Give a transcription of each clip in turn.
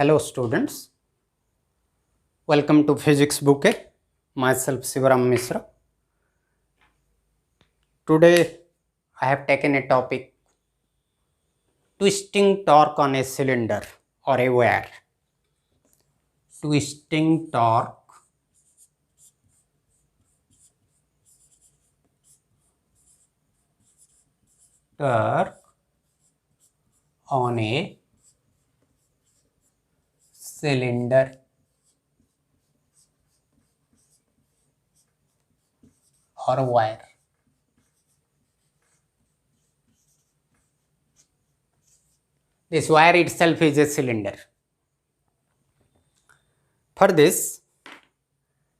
Hello students, welcome to Physics Bouquet. Myself Sivaram Misra. Today I have taken a topic, twisting torque on a cylinder or a wire. Twisting torque on a cylinder or wire. This wire itself is a cylinder. For this,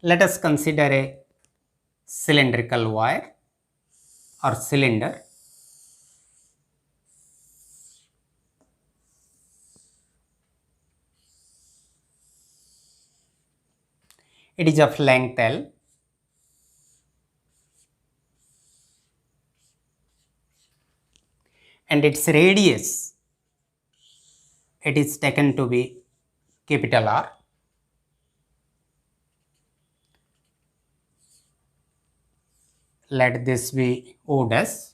let us consider a cylindrical wire or cylinder. It is of length L. And its radius, it is taken to be capital R. Let this be O dash.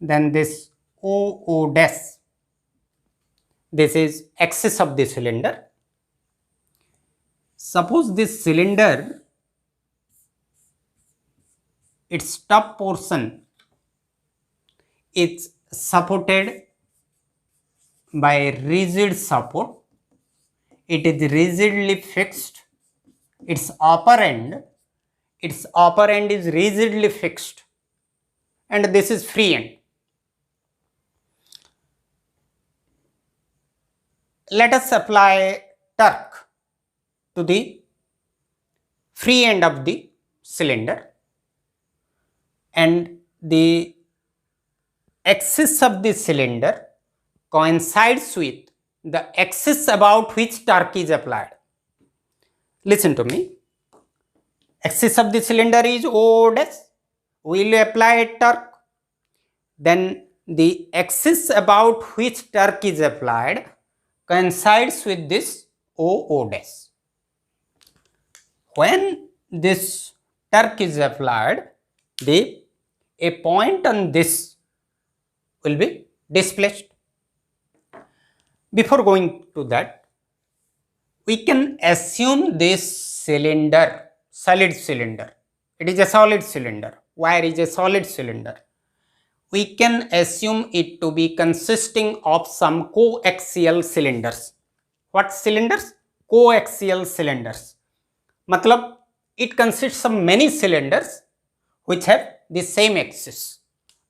Then this OO dash, this is axis of the cylinder. Suppose this cylinder, its top portion is supported by a rigid support. It is rigidly fixed. Its upper end is rigidly fixed, and this is free end. Let us apply torque to the free end of the cylinder, and the axis of the cylinder coincides with the axis about which torque is applied. Listen to me. Axis of the cylinder is O dash. We will apply a torque. Then the axis about which torque is applied coincides with this OO dash. When this torque is applied, a point on this will be displaced. Before going to that, we can assume this cylinder, solid cylinder. It is a solid cylinder. Wire is a solid cylinder. We can assume it to be consisting of some coaxial cylinders. What cylinders? Coaxial cylinders. Matlab, it consists of many cylinders which have the same axis,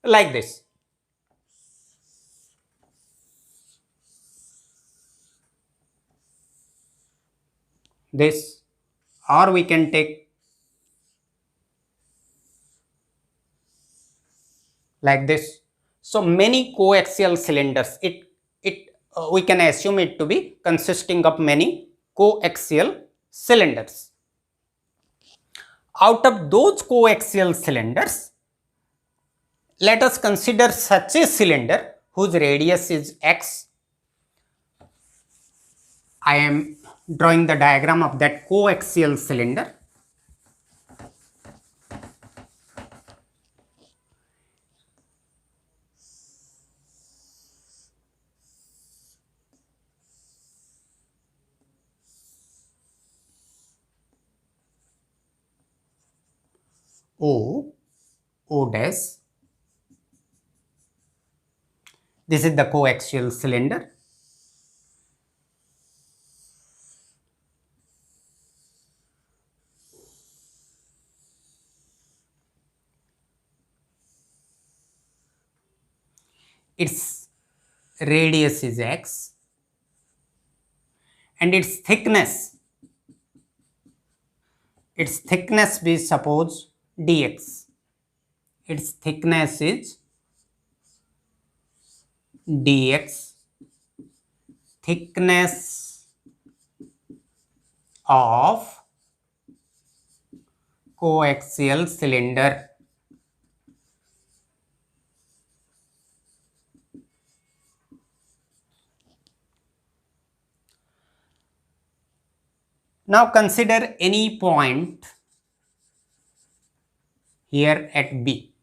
like this. This, or we can take like this. So many coaxial cylinders. We can assume it to be consisting of many coaxial cylinders. Out of those coaxial cylinders, let us consider such a cylinder whose radius is x. I am drawing the diagram of that coaxial cylinder. O dash. This is the coaxial cylinder. Its radius is x, and its thickness we suppose dx. Its thickness is dx. Thickness of coaxial cylinder. Now consider any point here at B.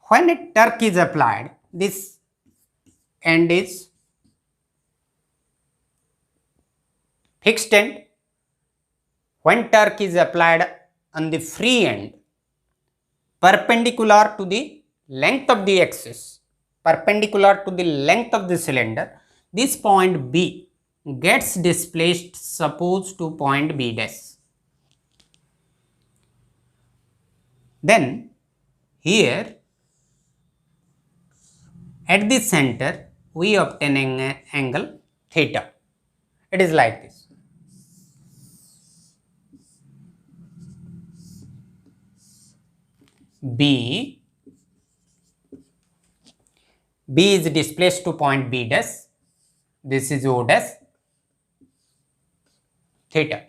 When a torque is applied, this end is fixed end. When torque is applied on the free end, perpendicular to the length of the axis, perpendicular to the length of the cylinder, this point B gets displaced, suppose to point B dash. Then here at the center we obtain an angle theta. It is like this. B is displaced to point B dash. This is O dash theta.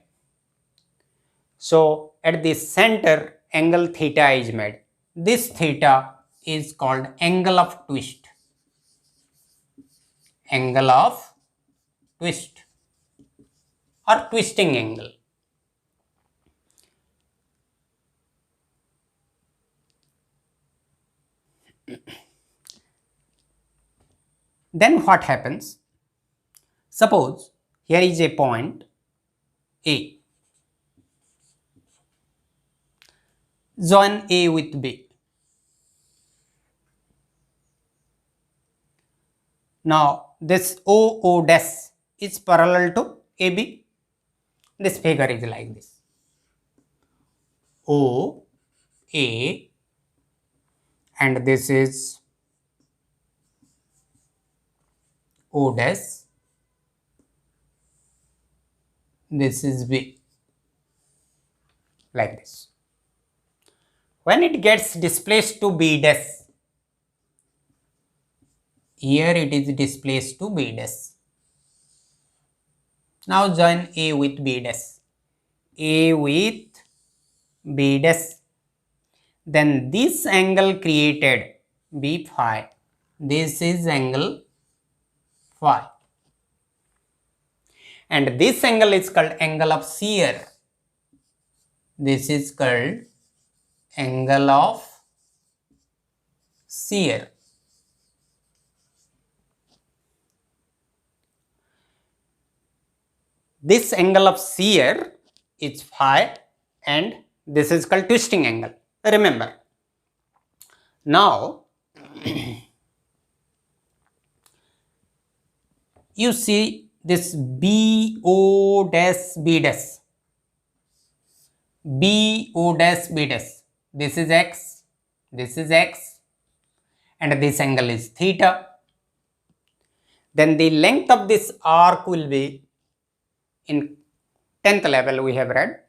So at the center angle theta is made. This theta is called angle of twist. Angle of twist or twisting angle. Then what happens? Suppose here is a point A. Join A with B. Now this OO dash is parallel to AB. This figure is like this. O, A, and this is O dash. This is B. Like this. When it gets displaced to B dash, here it is displaced to B dash. Now join A with B dash. A with B dash. Then this angle created B phi. This is angle phi. And this angle is called angle of shear. This is called angle of shear. This angle of shear is phi and this is called twisting angle. Remember. Now you see this BO dash B dash. BO dash B dash. This is x, this is x, and this angle is theta. Then the length of this arc will be, in 10th level we have read,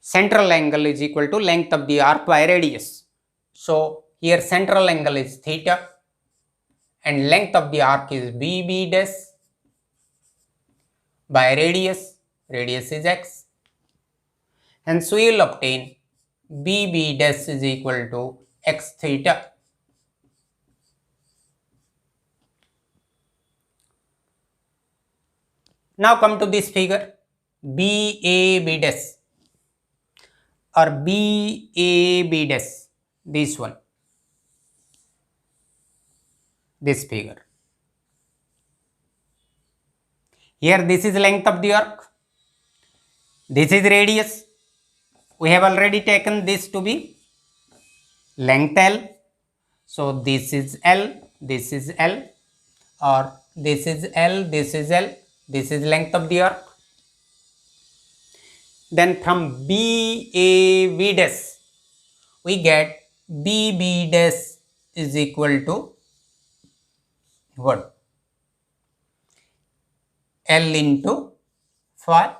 central angle is equal to length of the arc by radius. So here central angle is theta and length of the arc is BB dash by radius. Radius is x. Hence we will obtain BB dash is equal to x theta. Now come to this figure, BAB dash or BAB dash, this one, this figure. Here this is length of the arc, this is radius. We have already taken this to be length L. So this is L, this is L, or this is L, this is L, this is length of the arc. Then from BAB dash, we get BB dash is equal to what? L into phi.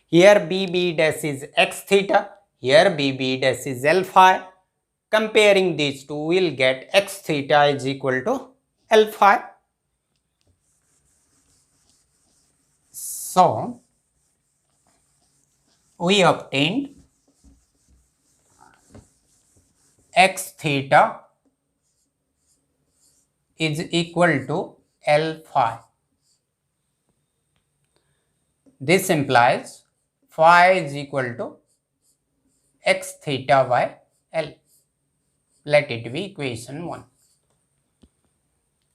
Here BB dash is x theta, here BB dash is L phi. Comparing these two, we will get x theta is equal to L phi. So we obtained x theta is equal to L phi. This implies phi is equal to x theta by L. Let it be equation 1.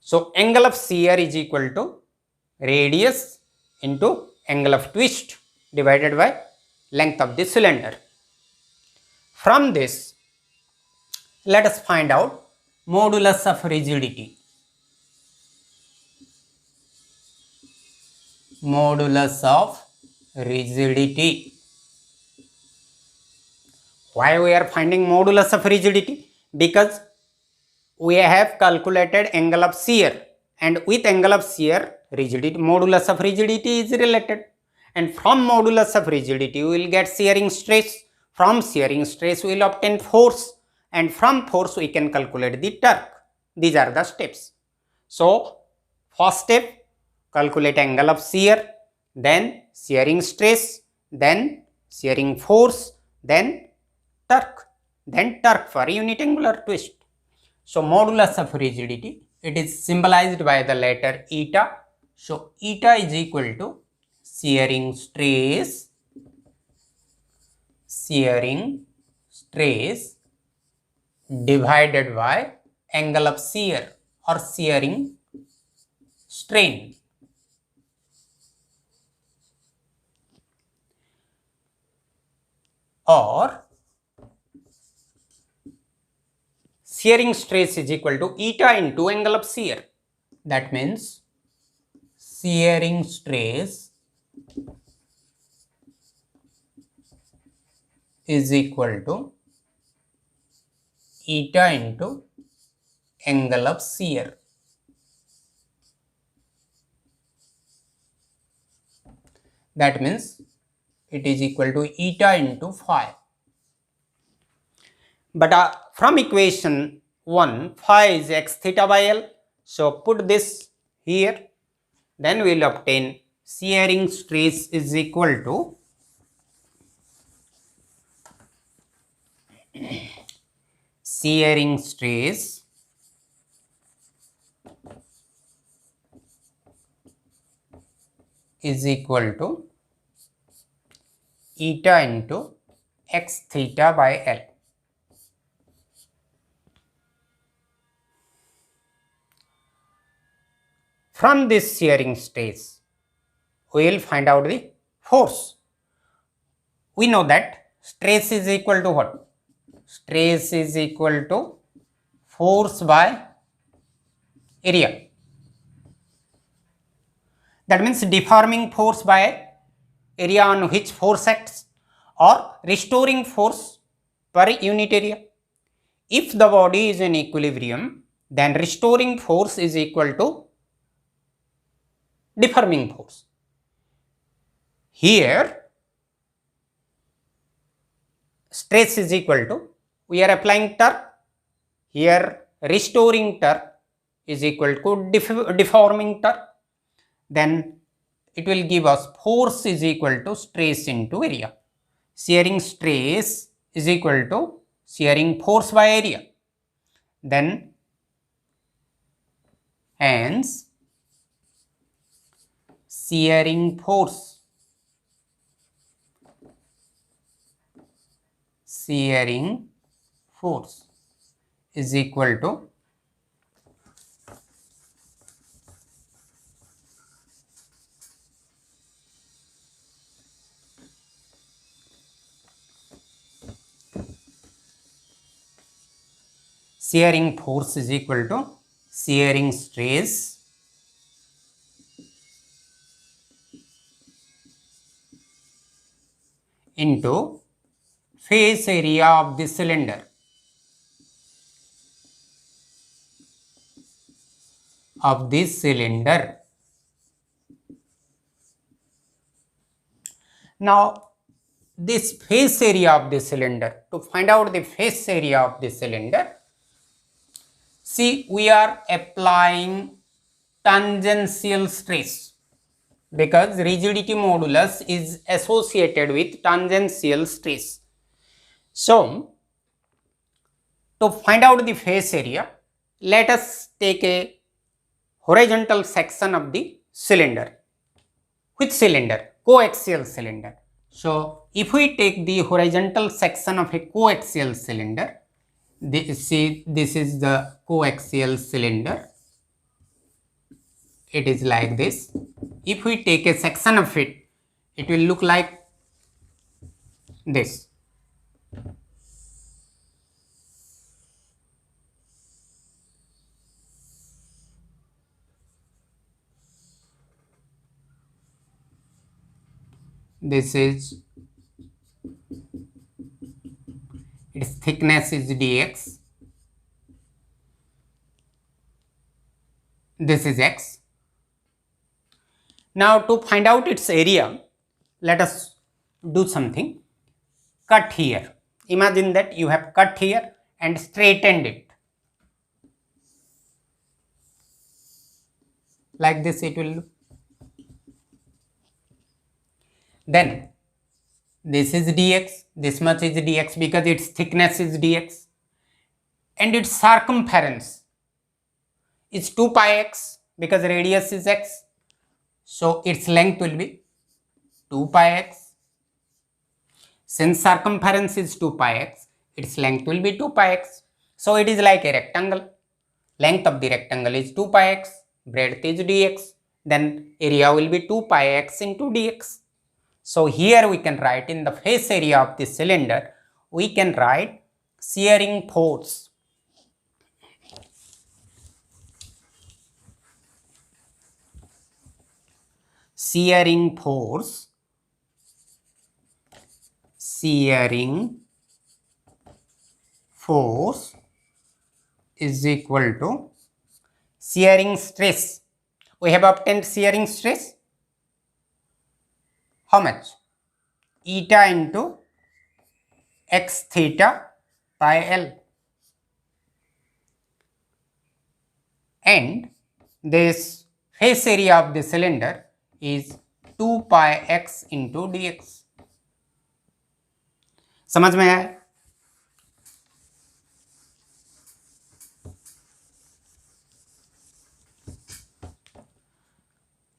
So angle of shear is equal to radius into angle of twist divided by length of the cylinder. From this, let us find out modulus of rigidity. Modulus of rigidity. Why we are finding modulus of rigidity? Because we have calculated angle of shear, and with angle of shear, rigidity, modulus of rigidity is related, and from modulus of rigidity we will get shearing stress. From shearing stress we will obtain force, and from force we can calculate the torque. These are the steps. So first step, calculate angle of shear, then shearing stress, then shearing force, then torque for unit angular twist. So modulus of rigidity, it is symbolized by the letter eta. So eta is equal to shearing stress divided by angle of shear or shearing strain. Or shearing stress is equal to eta into angle of shear. That means shearing stress is equal to eta into angle of shear. That means it is equal to eta into phi. But from equation 1, phi is x theta by L. So put this here. Then we will obtain shearing stress is equal to shearing stress is equal to eta into x theta by L. From this shearing stress, we will find out the force. We know that stress is equal to what? Stress is equal to force by area. That means deforming force by area on which force acts, or restoring force per unit area. If the body is in equilibrium, then restoring force is equal to deforming force. Here stress is equal to, we are applying torque. Here restoring torque is equal to deforming torque. Then it will give us force is equal to stress into area. Shearing stress is equal to shearing force by area. Then hence shearing force is equal to shearing stress into face area of the cylinder. Now this face area of the cylinder, to find out the face area of the cylinder, see, we are applying tangential stress, because rigidity modulus is associated with tangential stress. So to find out the face area, let us take a horizontal section of the cylinder. Which cylinder? Coaxial cylinder. So if we take the horizontal section of a coaxial cylinder, this is the coaxial cylinder. It is like this. If we take a section of it, it will look like this. This is, its thickness is dx. This is x. Now to find out its area, let us do something. Cut here. Imagine that you have cut here and straightened it. Like this it will look. Then this is dx, this much is dx because its thickness is dx, and its circumference is 2 pi x because radius is x. So its length will be 2 pi x. Since circumference is 2 pi x, its length will be 2 pi x. So it is like a rectangle. Length of the rectangle is 2 pi x, breadth is dx, then area will be 2 pi x into dx. So here we can write in the face area of the cylinder, we can write shearing force. Shearing force is equal to shearing stress. We have obtained shearing stress. How much? Eta into x theta pi L. And this face area of the cylinder is 2 pi x into dx. समझ में आया?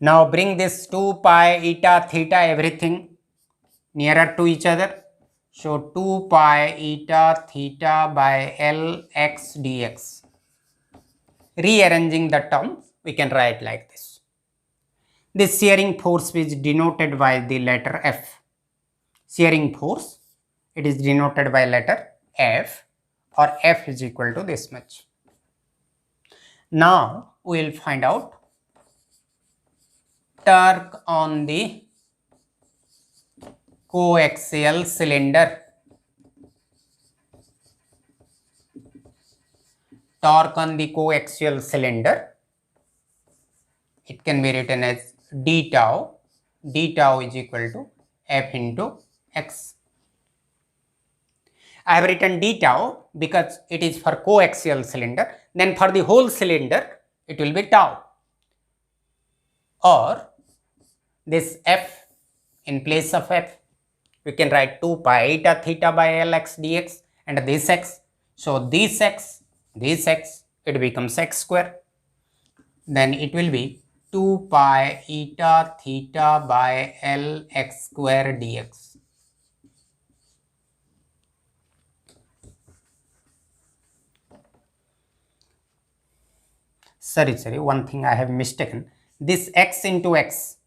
Now bring this 2 pi, eta, theta, everything nearer to each other. So 2 pi eta theta by L x dx. Rearranging the terms, we can write like this. This shearing force is denoted by the letter F. Shearing force, it is denoted by letter F, or F is equal to this much. Now we will find out torque on the coaxial cylinder. Torque on the coaxial cylinder, it can be written as d tau. D tau is equal to F into x. I have written d tau because it is for coaxial cylinder. Then for the whole cylinder, it will be tau. Or this F, in place of F, we can write 2 pi eta theta by L x dx, and this x. So this x, it becomes x square. Then it will be 2 pi eta theta by L x square dx. Sorry, one thing I have mistaken. This x into x,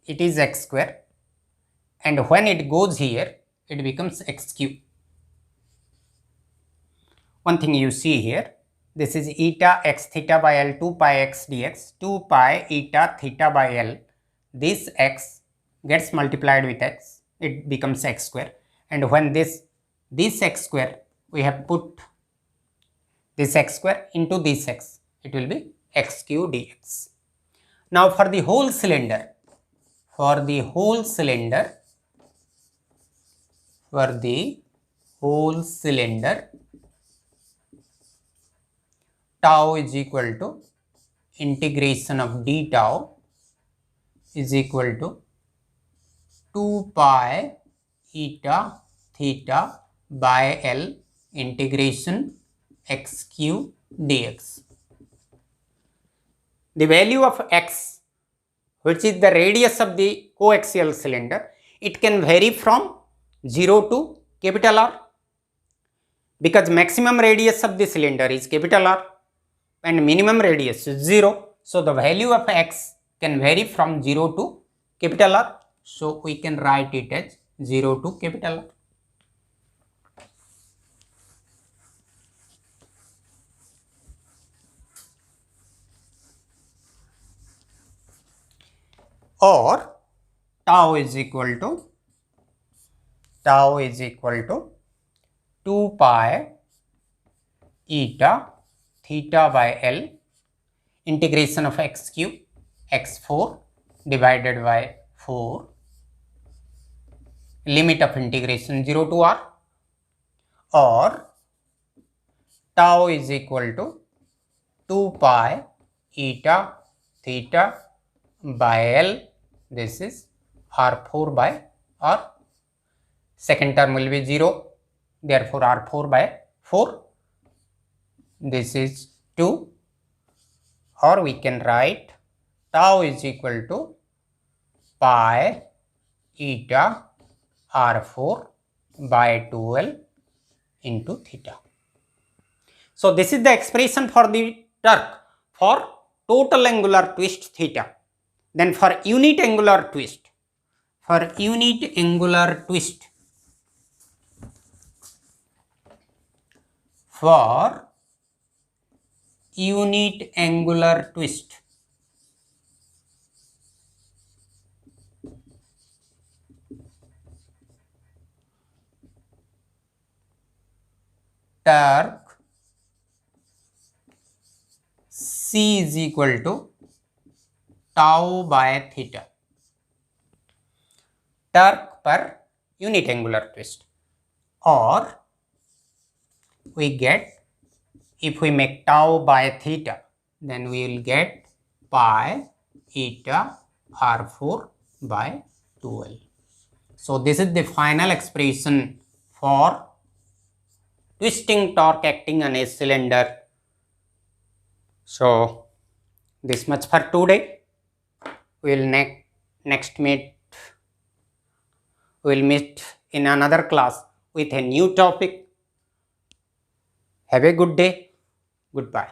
it is x square, and when it goes here, it becomes x cube. One thing you see here, this is eta x theta by L 2 pi x dx, 2 pi eta theta by L. This x gets multiplied with x, it becomes x square, and when this x square, we have put this x square into this x, it will be x cube dx. Now for the whole cylinder, tau is equal to integration of d tau is equal to 2 pi eta theta by L integration x cube dx. the value of x, which is the radius of the coaxial cylinder, it can vary from 0 to capital R, because maximum radius of the cylinder is capital R and minimum radius is 0. So the value of x can vary from 0 to capital R. So we can write it as 0 to capital R. Or tau is equal to 2 pi eta theta by L integration of x cube x4 divided by 4 limit of integration 0 to R, or tau is equal to 2 pi eta theta by L, this is R4 by R, second term will be 0, therefore R4 by 4, this is 2, or we can write tau is equal to pi eta R4 by 12 into theta. So this is the expression for the torque for total angular twist theta. Then for unit angular twist, for unit angular twist, for unit angular twist, torque C is equal to tau by theta, torque per unit angular twist, or we get, if we make tau by theta, then we will get pi eta R4 by 12. So this is the final expression for twisting torque acting on a cylinder. So this much for today. We will meet in another class with a new topic. Have a good day. Goodbye.